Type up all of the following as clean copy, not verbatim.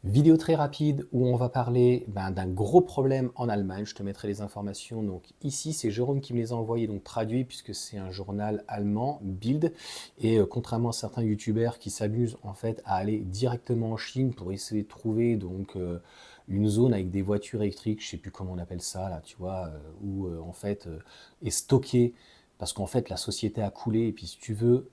Vidéo très rapide où on va parler d'un gros problème en Allemagne. Je te mettrai les informations. Donc ici, c'est Jérôme qui me les a envoyés, donc traduits, puisque c'est un journal allemand, Bild. Et contrairement à certains youtubeurs qui s'amusent en fait à aller directement en Chine pour essayer de trouver une zone avec des voitures électriques, je sais plus comment on appelle ça là, tu vois, où en fait est stocké parce qu'en fait la société a coulé et puis si tu veux,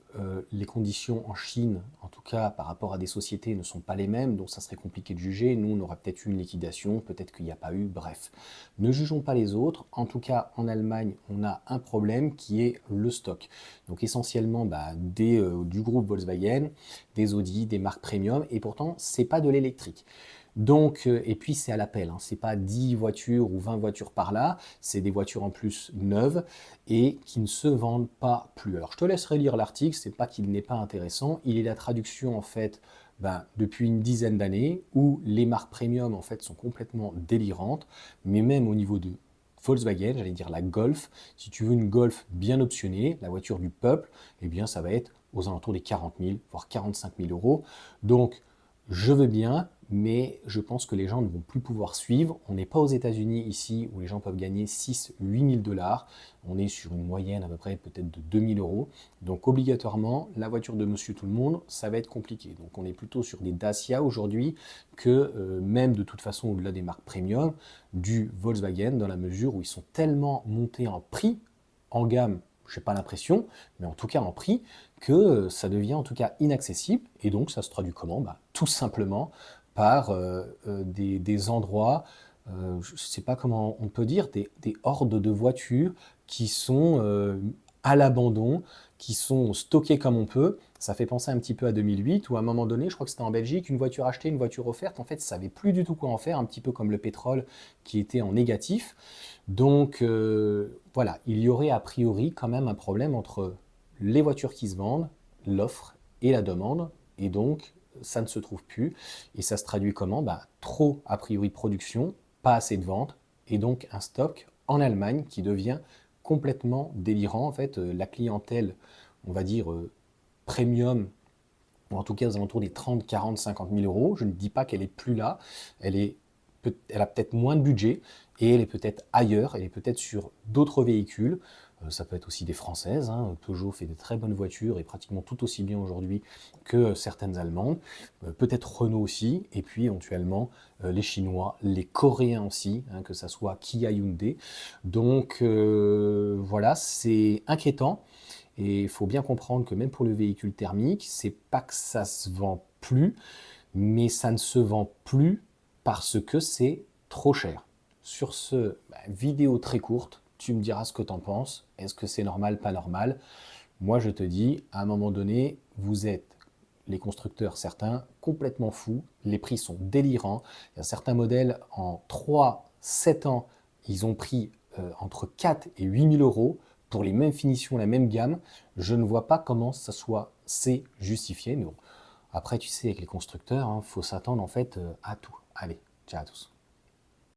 les conditions en Chine, en tout cas par rapport à des sociétés, ne sont pas les mêmes, donc ça serait compliqué de juger. Nous, on aurait peut-être eu une liquidation, peut-être qu'il n'y a pas eu, bref. Ne jugeons pas les autres. En tout cas, en Allemagne, on a un problème qui est le stock. Donc essentiellement du groupe Volkswagen, des Audi, des marques premium, et pourtant, c'est pas de l'électrique. Donc, et puis c'est à l'appel, hein. C'est pas 10 voitures ou 20 voitures par là, c'est des voitures en plus neuves et qui ne se vendent pas plus. Alors je te laisserai lire l'article, c'est pas qu'il n'est pas intéressant, il est la traduction en fait depuis une dizaine d'années où les marques premium en fait sont complètement délirantes, mais même au niveau de Volkswagen, j'allais dire la Golf, si tu veux une Golf bien optionnée, la voiture du peuple, eh bien ça va être aux alentours des 40 000, voire 45 000 euros. Donc je veux bien, mais je pense que les gens ne vont plus pouvoir suivre. On n'est pas aux États-Unis ici où les gens peuvent gagner 6-8 000 dollars. On est sur une moyenne à peu près peut-être de 2 000 euros. Donc obligatoirement, la voiture de Monsieur Tout-le-Monde, ça va être compliqué. Donc on est plutôt sur des Dacia aujourd'hui que même de toute façon au-delà des marques premium, du Volkswagen dans la mesure où ils sont tellement montés en prix, en gamme, je n'ai pas l'impression, mais en tout cas en prix, que ça devient en tout cas inaccessible. Et donc ça se traduit comment? Tout simplement par des endroits, je ne sais pas comment on peut dire, des hordes de voitures qui sont à l'abandon, qui sont stockées comme on peut. Ça fait penser un petit peu à 2008, où à un moment donné, je crois que c'était en Belgique, une voiture achetée, une voiture offerte, en fait, ça ne savait plus du tout quoi en faire, un petit peu comme le pétrole qui était en négatif. Donc voilà, il y aurait a priori quand même un problème entre les voitures qui se vendent, l'offre et la demande, et donc ça ne se trouve plus. Et ça se traduit comment? Trop a priori de production, pas assez de ventes, et donc un stock en Allemagne qui devient complètement délirant. En fait, la clientèle, on va dire premium, ou en tout cas aux alentours des 30, 40, 50 000 euros. Je ne dis pas qu'elle est plus là, elle a peut-être moins de budget et elle est peut-être ailleurs, elle est peut-être sur d'autres véhicules. Ça peut être aussi des françaises, hein. Peugeot fait de très bonnes voitures et pratiquement tout aussi bien aujourd'hui que certaines allemandes. Peut-être Renault aussi, et puis éventuellement les Chinois, les Coréens aussi, hein, que ça soit Kia, Hyundai. Donc voilà, c'est inquiétant. Et il faut bien comprendre que même pour le véhicule thermique, c'est pas que ça se vend plus, mais ça ne se vend plus parce que c'est trop cher. Sur ce, vidéo très courte, tu me diras ce que tu en penses. Est-ce que c'est normal, pas normal? Moi, je te dis, à un moment donné, vous êtes, les constructeurs, certains, complètement fous. Les prix sont délirants. Il y a certains modèles, en 3-7 ans, ils ont pris entre 4 et 8 000 euros pour les mêmes finitions, la même gamme. Je ne vois pas comment ça soit, c'est justifié. Mais bon, après, tu sais, avec les constructeurs, il faut s'attendre en fait à tout. Allez, ciao à tous.